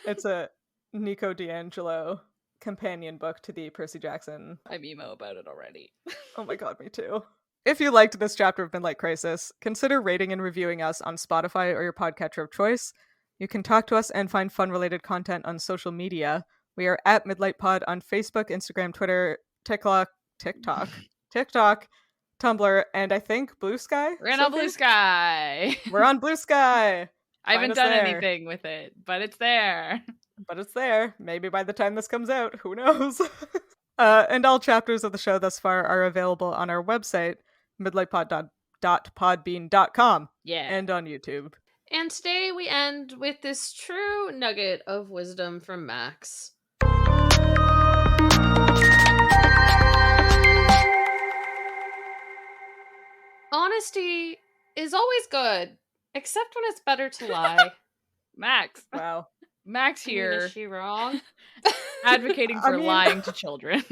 It's a Nico D'Angelo companion book to the Percy Jackson. I'm emo about it already. Oh my god, me too. If you liked this chapter of Midlight Crisis, consider rating and reviewing us on Spotify or your podcatcher of choice. You can talk to us and find fun-related content on social media. We are at Midlight Pod on Facebook, Instagram, Twitter, TikTok, Tumblr, and I think Blue Sky? We're on Blue Sky. We're on Blue Sky. I haven't done anything with it, but it's there. But it's there. Maybe by the time this comes out, who knows? And all chapters of the show thus far are available on our website, midlightpod.podbean.com, Yeah. and on YouTube. And today we end with this true nugget of wisdom from Max. Honesty is always good, except when it's better to lie. Max. Wow. Max I mean, here is she wrong? advocating I for mean- lying to children.